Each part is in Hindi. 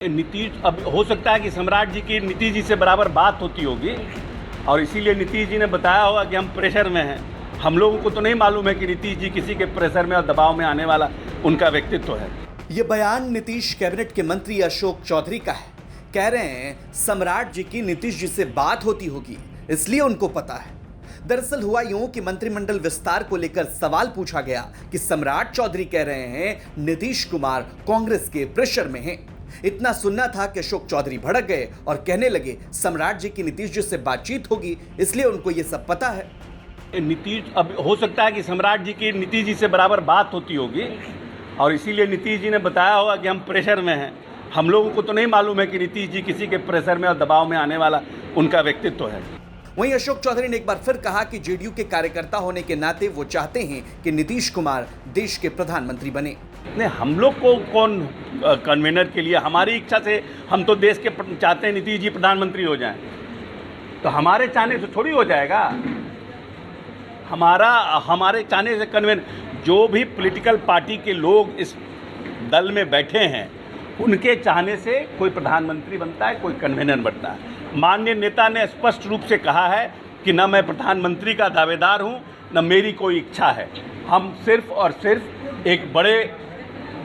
नीतीश अब हो सकता है कि सम्राट जी की नीतीश जी से बराबर बात होती होगी और इसीलिए नीतीश जी ने बताया होगा कि हम प्रेशर में हैं। हम लोगों को तो नहीं मालूम है कि नीतीश जी किसी के प्रेशर में और दबाव में आने वाला उनका व्यक्तित्व है। ये बयान नीतीश कैबिनेट के मंत्री अशोक चौधरी का है। कह रहे हैं सम्राट जी की नीतीश जी से बात होती होगी, इसलिए उनको पता है। दरअसल हुआ यूं कि मंत्रिमंडल विस्तार को लेकर सवाल पूछा गया कि सम्राट चौधरी कह रहे हैं नीतीश कुमार कांग्रेस के प्रेशर में हैं। इतना सुनना था कि अशोक चौधरी भड़क गए और कहने लगे सम्राट जी की नीतीश जी से बातचीत होगी, इसलिए उनको ये सब पता है। नीतीश अब हो सकता है कि सम्राट जी की नीतीश जी से बराबर बात होती होगी और इसीलिए नीतीश जी ने बताया होगा कि हम प्रेशर में हैं। हम लोगों को तो नहीं मालूम है कि नीतीश जी किसी के प्रेशर में और दबाव में आने वाला उनका व्यक्तित्व है। वहीं अशोक चौधरी ने एक बार फिर कहा कि जेडीयू के कार्यकर्ता होने के नाते वो चाहते हैं कि नीतीश कुमार देश के प्रधानमंत्री बने। नहीं, हम लोग को कौन कन्वेनर के लिए, हमारी इच्छा से हम तो देश के चाहते हैं नीतीश जी प्रधानमंत्री हो जाएं, तो हमारे चाहने से थोड़ी हो जाएगा। हमारे चाहने से कन्वेनर, जो भी पॉलिटिकल पार्टी के लोग इस दल में बैठे हैं उनके चाहने से कोई प्रधानमंत्री बनता है, कोई कन्वेनर बनता है। माननीय नेता ने स्पष्ट रूप से कहा है कि न मैं प्रधानमंत्री का दावेदार हूं, न मेरी कोई इच्छा है। हम सिर्फ और सिर्फ एक बड़े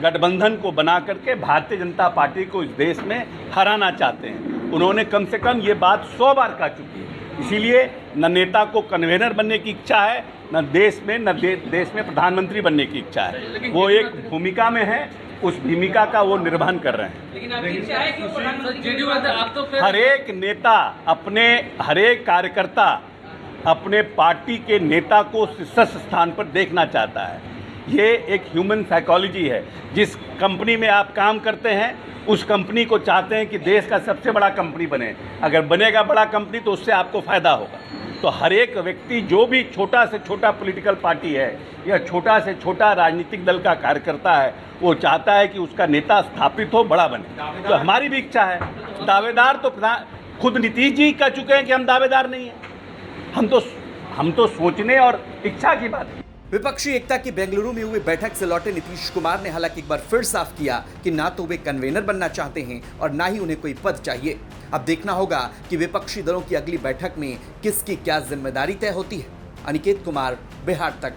गठबंधन को बना करके भारतीय जनता पार्टी को इस देश में हराना चाहते हैं। उन्होंने कम से कम ये बात 100 बार कह चुकी है। इसीलिए न नेता को कन्वेनर बनने की इच्छा है, न देश में प्रधानमंत्री बनने की इच्छा है। वो एक भूमिका में है, उस भूमिका का वो निर्वहन कर रहे हैं। लेकिन आपकी इच्छा है कि वो प्रधानमंत्री, हर एक नेता हर एक कार्यकर्ता अपने पार्टी के नेता को शीर्ष स्थान पर देखना चाहता है। ये एक ह्यूमन साइकोलॉजी है। जिस कंपनी में आप काम करते हैं उस कंपनी को चाहते हैं कि देश का सबसे बड़ा कंपनी बने। अगर बनेगा बड़ा कंपनी तो उससे आपको फ़ायदा होगा। तो हर एक व्यक्ति, जो भी छोटा से छोटा पॉलिटिकल पार्टी है या छोटा से छोटा राजनीतिक दल का कार्यकर्ता है, वो चाहता है कि उसका नेता स्थापित हो, बड़ा बने। तो हमारी भी इच्छा है। दावेदार तो खुद नीतीश जी कह चुके हैं कि हम दावेदार नहीं हैं। हम तो सोचने और इच्छा की बात है। विपक्षी एकता की बेंगलुरु में हुई बैठक से लौटे नीतीश कुमार ने हालांकि एक बार फिर साफ किया कि ना तो वे कन्वेनर बनना चाहते हैं और ना ही उन्हें कोई पद चाहिए। अब देखना होगा कि विपक्षी दलों की अगली बैठक में किसकी क्या जिम्मेदारी तय होती है। अनिकेत कुमार, बिहार तक।